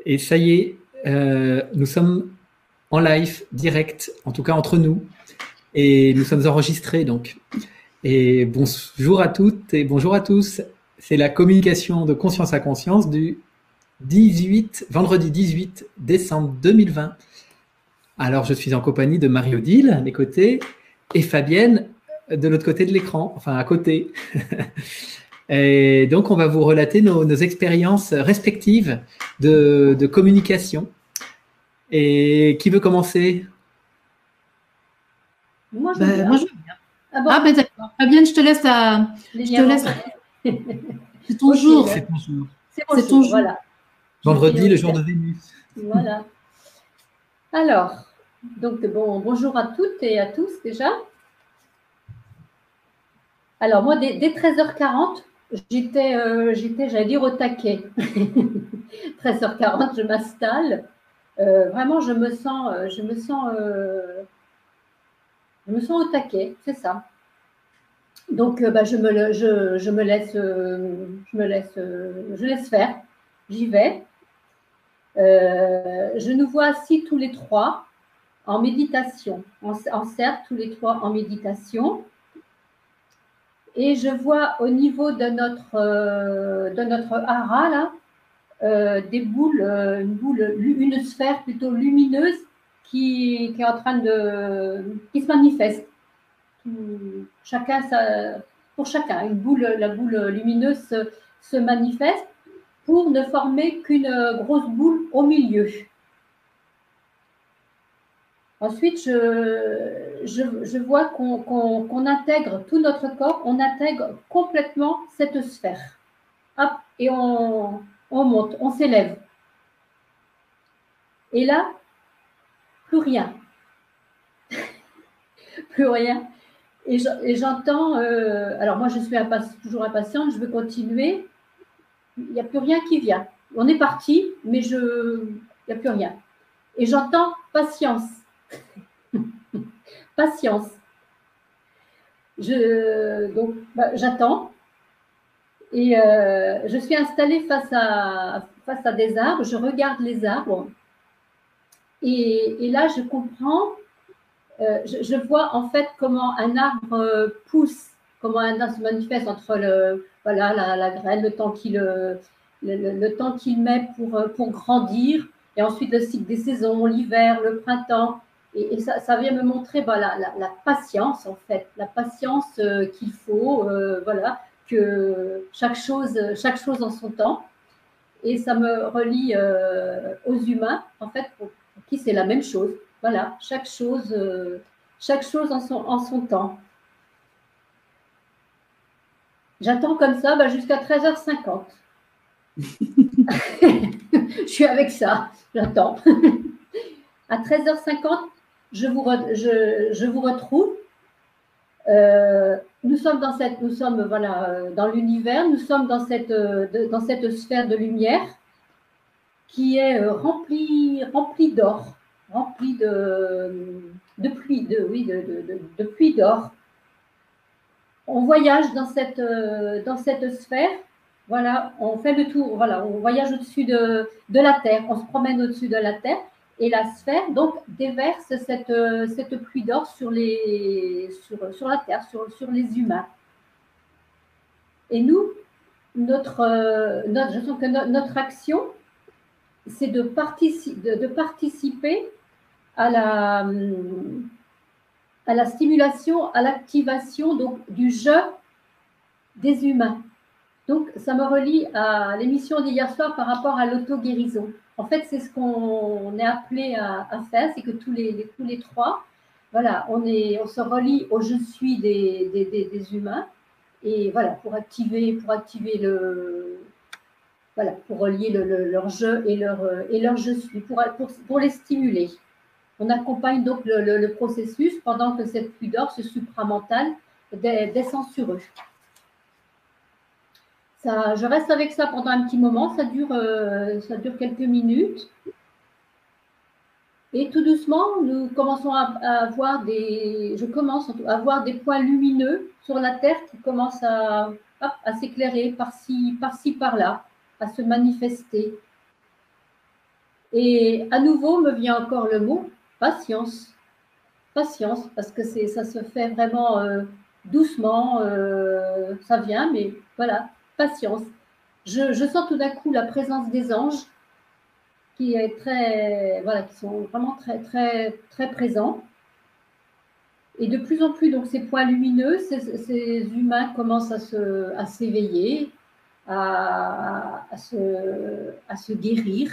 Et ça y est, nous sommes en live, direct, en tout cas entre nous. Et nous sommes enregistrés donc. Et bonjour à toutes et bonjour à tous. C'est la communication de conscience à conscience du vendredi 18 décembre 2020. Alors, je suis en compagnie de Marie-Odile à mes côtés et Fabienne de l'autre côté de l'écran, enfin à côté. Et donc, on va vous relater nos expériences respectives de communication. Et qui veut commencer? Moi, je veux bien. Moi, je veux bien. Ah, bon. Ben d'accord. Fabienne, je te laisse. C'est ton jour. C'est ton jour. C'est ton jour, voilà. Vendredi, le jour de Vénus. Voilà. Alors, donc bonjour à toutes et à tous déjà. Alors, moi, dès 13h40, j'allais dire au taquet. 13h40, je m'installe. Vraiment, je me sens au taquet, c'est ça. Donc, je laisse faire. J'y vais. Je nous vois assis tous les trois en méditation, en cercle, tous les trois en méditation. Et je vois au niveau de notre hara, là, des boules, une sphère plutôt lumineuse qui est en train qui se manifeste. Pour chacun, la boule lumineuse se manifeste pour ne former qu'une grosse boule au milieu. Ensuite, je vois qu'on intègre tout notre corps, on intègre complètement cette sphère. Hop, et on monte, on s'élève. Et là, plus rien. Plus rien. Et j'entends, alors moi je suis toujours impatiente, je veux continuer. Il n'y a plus rien qui vient. On est parti, mais il n'y a plus rien. Et j'entends patience. Patience. Donc, j'attends. Et je suis installée face à des arbres. Je regarde les arbres. Et là, je comprends. Je vois en fait comment un arbre pousse, comment un arbre se manifeste entre la graine, le temps qu'il met pour grandir, et ensuite le cycle des saisons, l'hiver, le printemps. Et ça vient me montrer la patience, en fait, la patience qu'il faut, voilà, que chaque chose en son temps. Et ça me relie aux humains, en fait, pour qui c'est la même chose. Voilà, chaque chose en son temps. J'attends comme ça jusqu'à 13h50. Je suis avec ça, j'attends. À 13h50, je vous retrouve. Nous sommes dans l'univers, nous sommes dans cette sphère de lumière qui est remplie d'or, remplie de pluie d'or. On voyage dans cette sphère. Voilà, on fait le tour. Voilà, on voyage au-dessus de la Terre. On se promène au-dessus de la Terre. Et la sphère, donc, déverse cette pluie d'or sur la Terre, sur les humains. Et nous, je sens que notre action, c'est de participer à la stimulation, à l'activation donc du jeu des humains. Donc, ça me relie à l'émission d'hier soir par rapport à l'auto-guérison. En fait, c'est ce qu'on est appelé à faire, c'est que tous les trois, voilà, on se relie au je suis des humains, et voilà, pour activer pour relier leur je et leur je suis, pour les stimuler. On accompagne donc le processus pendant que cette pluie d'or, ce supramental, descend sur eux. Je reste avec ça pendant un petit moment, ça dure quelques minutes. Et tout doucement, nous commençons je commence à voir des points lumineux sur la Terre qui commencent à s'éclairer par-ci, par-là, à se manifester. Et à nouveau me vient encore le mot patience. Patience, parce que ça se fait vraiment doucement, ça vient, mais voilà, patience. Je sens tout d'un coup la présence des anges qui est très, voilà, qui sont vraiment très, très, très présents. Et de plus en plus, donc ces points lumineux, ces humains commencent à s'éveiller, à se guérir.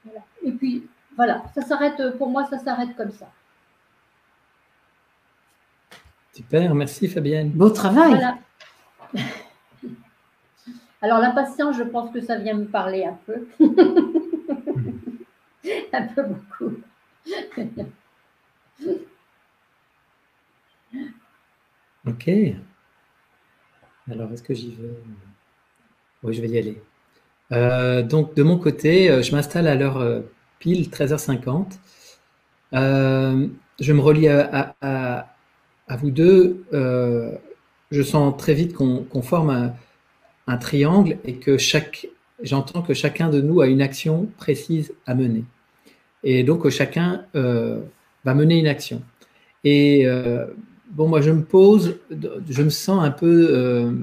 Voilà. Et puis, voilà, ça s'arrête, pour moi, ça s'arrête comme ça. Super, merci Fabienne. Beau travail. Voilà. Alors, la patience, je pense que ça vient me parler un peu. Un peu beaucoup. Ok. Alors, est-ce que j'y vais? Oui, je vais y aller. Donc, de mon côté, je m'installe à l'heure pile, 13h50. Je me relie à vous deux. Je sens très vite qu'on forme un triangle et que j'entends que chacun de nous a une action précise à mener. Et donc, chacun va mener une action. Et bon, moi, je me pose, je me sens un peu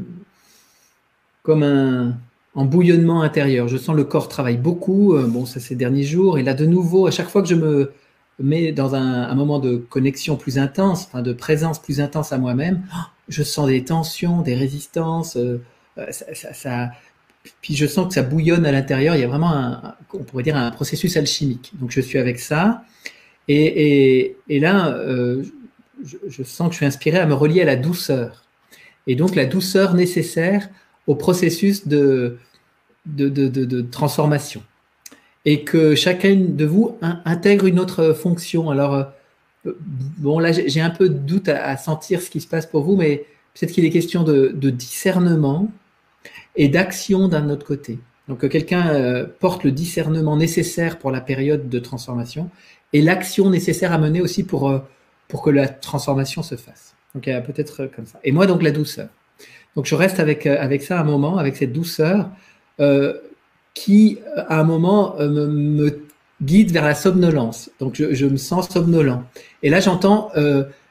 comme en bouillonnement intérieur. Je sens le corps travaille beaucoup, bon, ça ces derniers jours. Et là, de nouveau, à chaque fois que je me mets dans un moment de connexion plus intense, enfin, de présence plus intense à moi-même, je sens des tensions, des résistances. Puis je sens que ça bouillonne à l'intérieur. Il y a vraiment on pourrait dire un processus alchimique. Donc je suis avec ça. Et là, je sens que je suis inspiré à me relier à la douceur. Et donc la douceur nécessaire au processus de transformation. Et que chacun de vous intègre une autre fonction. Alors, bon, là, j'ai un peu de doute à sentir ce qui se passe pour vous, mais peut-être qu'il est question de discernement et d'action d'un autre côté. Donc, quelqu'un porte le discernement nécessaire pour la période de transformation et l'action nécessaire à mener aussi pour que la transformation se fasse. Donc, peut-être comme ça. Et moi, donc, la douceur. Donc, je reste avec ça un moment, avec cette douceur qui, à un moment, me guide vers la somnolence. Donc, je me sens somnolent. Et là, j'entends,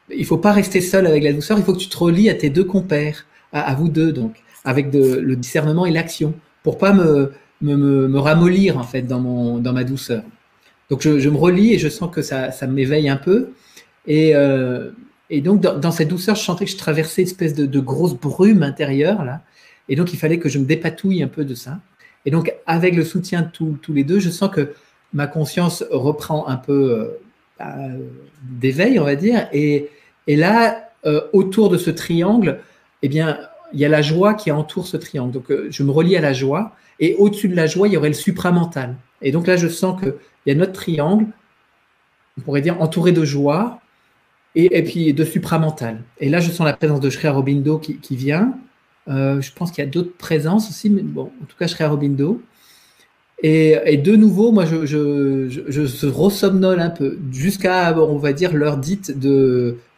il faut pas rester seul avec la douceur, il faut que tu te relies à tes deux compères, à vous deux, donc, avec le discernement et l'action, pour pas me ramollir, en fait, dans ma douceur. Donc, je me relie et je sens que ça m'éveille un peu. Et donc, dans cette douceur, je sentais que je traversais une espèce de grosse brume intérieure, là. Et donc, il fallait que je me dépatouille un peu de ça. Et donc, avec le soutien de tous les deux, je sens que ma conscience reprend un peu d'éveil, on va dire. Et là, autour de ce triangle, eh bien, il y a la joie qui entoure ce triangle. Donc, je me relie à la joie. Et au-dessus de la joie, il y aurait le supramental. Et donc là, je sens qu'il y a notre triangle, on pourrait dire entouré de joie, et puis de supramental. Et là, je sens la présence de Sri Aurobindo qui vient. Je pense qu'il y a d'autres présences aussi, mais bon, en tout cas, Sri Aurobindo. Et de nouveau, moi, je ressomnole un peu, jusqu'à, on va dire, l'heure dite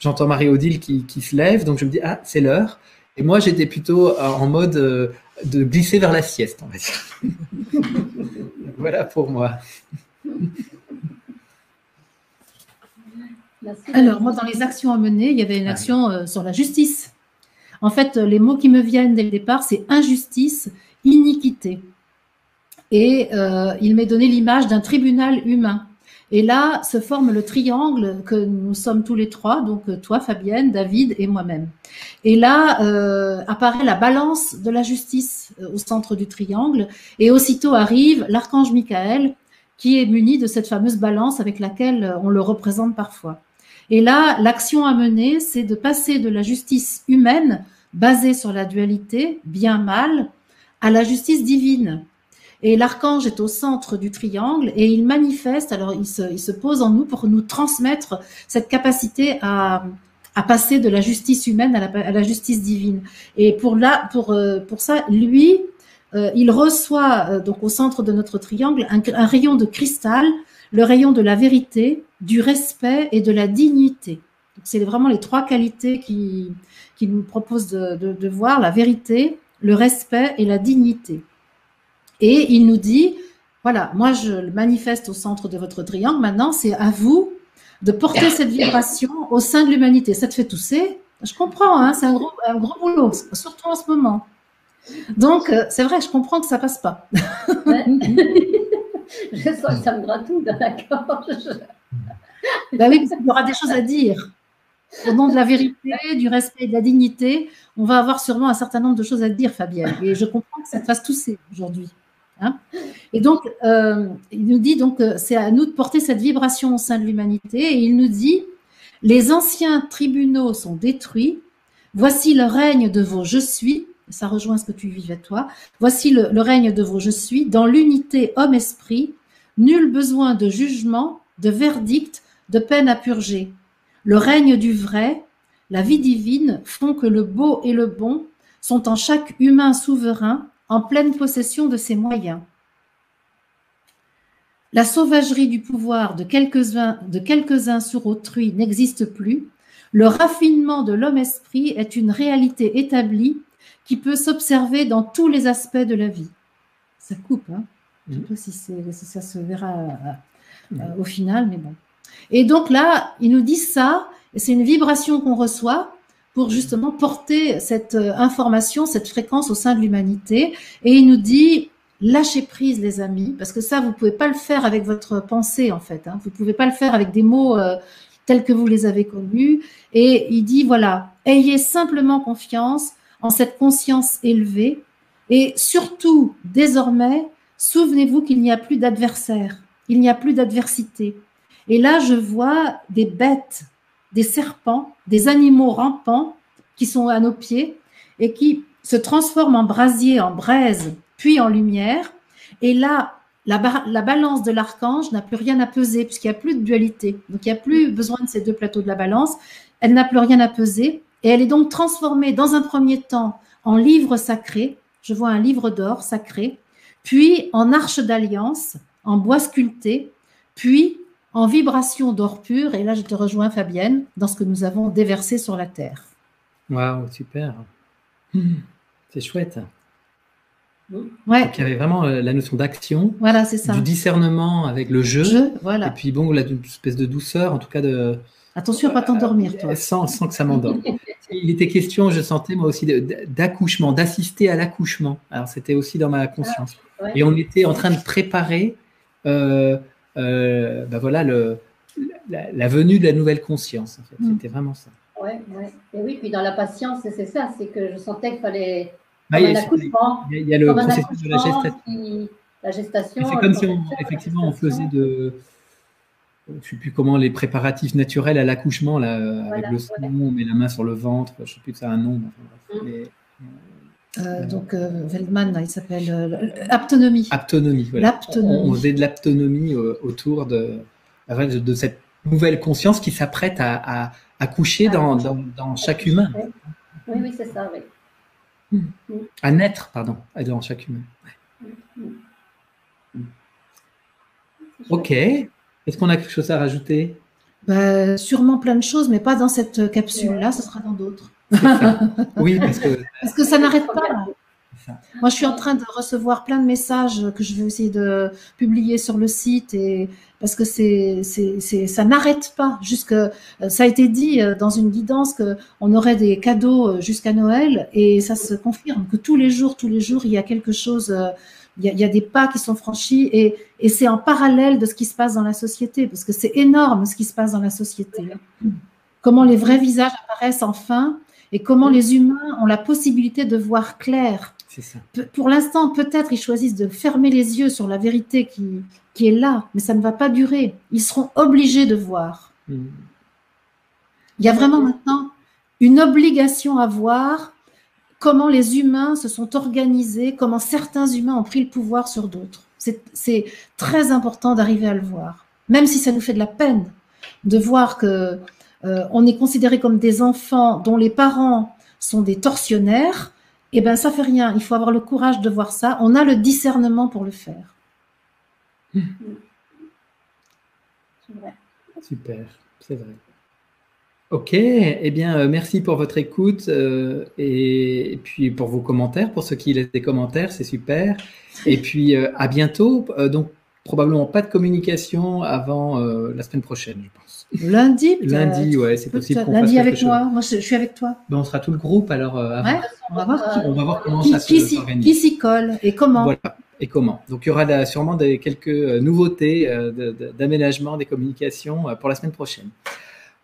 j'entends Marie-Odile qui se lève, donc je me dis, ah, c'est l'heure. Et moi, j'étais plutôt en mode de glisser vers la sieste, on va dire. Voilà pour moi. Alors, moi, dans les actions à mener, il y avait une action sur la justice. En fait, les mots qui me viennent dès le départ, c'est injustice, iniquité. Et il m'est donné l'image d'un tribunal humain. Et là, se forme le triangle que nous sommes tous les trois, donc toi, Fabienne, David et moi-même. Et là, apparaît la balance de la justice au centre du triangle. Et aussitôt arrive l'archange Michael, qui est muni de cette fameuse balance avec laquelle on le représente parfois. Et là, l'action à mener, c'est de passer de la justice humaine, basée sur la dualité, bien-mal, à la justice divine. Et l'archange est au centre du triangle et il manifeste, alors il se pose en nous pour nous transmettre cette capacité à passer de la justice humaine à la justice divine. Et pour ça, lui, il reçoit donc au centre de notre triangle un rayon de cristal, le rayon de la vérité, du respect et de la dignité. C'est vraiment les trois qualités qu'il nous propose de voir, la vérité, le respect et la dignité. Et il nous dit, Voilà, moi je le manifeste au centre de votre triangle. Maintenant, c'est à vous de porter cette vibration au sein de l'humanité. Ça te fait tousser? Je comprends, hein, c'est un gros boulot, surtout en ce moment. Donc, c'est vrai, je comprends que ça passe pas. Ouais. Je sens que ça me gratouille dans la gorge. Ben oui, parce qu'il y aura des choses à dire. Au nom de la vérité, du respect et de la dignité, on va avoir sûrement un certain nombre de choses à dire, Fabienne. Et je comprends que ça te fasse tousser aujourd'hui. Hein. Et donc, il nous dit donc c'est à nous de porter cette vibration au sein de l'humanité. Et il nous dit, les anciens tribunaux sont détruits. Voici le règne de vos je suis. Ça rejoint ce que tu vivais toi. Voici le règne de vos je suis. Dans l'unité homme-esprit, nul besoin de jugement, de verdict, de peine à purger. Le règne du vrai, la vie divine font que le beau et le bon sont en chaque humain souverain, en pleine possession de ses moyens. La sauvagerie du pouvoir de quelques-uns sur autrui n'existe plus. Le raffinement de l'homme-esprit est une réalité établie qui peut s'observer dans tous les aspects de la vie. Ça coupe, hein. Je ne sais pas si ça se verra au final, mais bon. Et donc là, il nous dit ça, et c'est une vibration qu'on reçoit pour justement porter cette information, cette fréquence au sein de l'humanité. Et il nous dit, lâchez prise les amis, parce que ça, vous ne pouvez pas le faire avec votre pensée en fait. Hein. Vous ne pouvez pas le faire avec des mots tels que vous les avez connus. Et il dit, voilà, ayez simplement confiance en cette conscience élevée. Et surtout, désormais, souvenez-vous qu'il n'y a plus d'adversaire, il n'y a plus d'adversité. Et là, je vois des bêtes, des serpents, des animaux rampants qui sont à nos pieds et qui se transforment en brasier, en braise, puis en lumière. Et là, la balance de l'archange n'a plus rien à peser puisqu'il n'y a plus de dualité. Donc, il n'y a plus besoin de ces deux plateaux de la balance. Elle n'a plus rien à peser et elle est donc transformée dans un premier temps en livre sacré. Je vois un livre d'or sacré, puis en arche d'alliance, en bois sculpté, puis en vibration d'or pur, et là je te rejoins Fabienne, dans ce que nous avons déversé sur la terre. Waouh, super. C'est chouette. Ouais. Donc il y avait vraiment la notion d'action, voilà, c'est ça. Du discernement avec le jeu, voilà. Et puis bon, là, une espèce de douceur, en tout cas de... Attention à ne pas t'endormir, toi. Sans que ça m'endorme. Il était question, je sentais moi aussi, d'accouchement, d'assister à l'accouchement. Alors c'était aussi dans ma conscience. Ouais. Et on était en train de préparer voilà, la venue de la nouvelle conscience. En fait. C'était vraiment ça. Ouais. Et oui, puis dans la patience, c'est ça, c'est que je sentais qu'il fallait un accouchement. Il y a le processus de la gestation. La gestation. C'est comme si effectivement on faisait je ne sais plus comment, les préparatifs naturels à l'accouchement, là, avec le sang, on met la main sur le ventre, je ne sais plus que ça a un nom. Donc, Veldman, il s'appelle aptonomie. Aptonomie, voilà. On faisait de l'aptonomie autour de cette nouvelle conscience qui s'apprête à coucher dans chaque humain. Oui, c'est ça, oui. À naître, pardon, dans chaque humain. Ok. Est-ce qu'on a quelque chose à rajouter? Sûrement plein de choses, mais pas dans cette capsule-là, ce sera dans d'autres. Oui, parce que ça n'arrête pas. Moi, je suis en train de recevoir plein de messages que je vais essayer de publier sur le site, parce que ça n'arrête pas. Ça a été dit dans une guidance qu'on aurait des cadeaux jusqu'à Noël, et ça se confirme que tous les jours, il y a quelque chose. Il y a des pas qui sont franchis et c'est en parallèle de ce qui se passe dans la société, parce que c'est énorme ce qui se passe dans la société. Comment les vrais visages apparaissent enfin et comment les humains ont la possibilité de voir clair. C'est ça. Pour l'instant, peut-être ils choisissent de fermer les yeux sur la vérité qui est là, mais ça ne va pas durer. Ils seront obligés de voir. Il y a vraiment maintenant une obligation à voir comment les humains se sont organisés, comment certains humains ont pris le pouvoir sur d'autres. C'est très important d'arriver à le voir, même si ça nous fait de la peine de voir que on est considéré comme des enfants dont les parents sont des tortionnaires. Eh ben ça fait rien. Il faut avoir le courage de voir ça. On a le discernement pour le faire. C'est vrai. Super, c'est vrai. Ok, eh bien, merci pour votre écoute et puis pour vos commentaires, pour ceux qui laissent des commentaires, c'est super. Et puis à bientôt. Donc probablement pas de communication avant la semaine prochaine, je pense. Lundi, Lundi, ouais, c'est possible qu'on fasse lundi quelque avec chose. moi. Moi, je suis avec toi. Ben, on sera tout le groupe alors avant. Ouais, on va voir On va voir comment qui ça s'organise. qui s'y colle et comment. Voilà. Et comment. Donc il y aura sûrement quelques nouveautés d'aménagement des communications pour la semaine prochaine.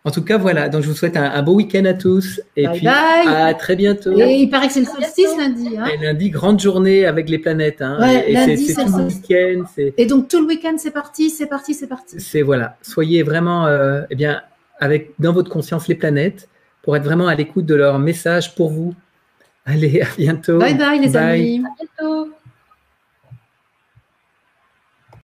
En tout cas, voilà. Donc je vous souhaite un beau week-end à tous. Et Bye puis bye. à très bientôt. Et il paraît que c'est le solstice lundi. Hein. Et lundi, grande journée avec les planètes. Hein. Ouais, et lundi, c'est c'est tout le le solstice. week-end. Et donc tout le week-end, c'est parti, c'est parti, c'est parti. C'est voilà. Soyez vraiment, eh bien, avec dans votre conscience les planètes pour être vraiment à l'écoute de leur message pour vous. Allez, à bientôt. Bye bye les amis. À bientôt.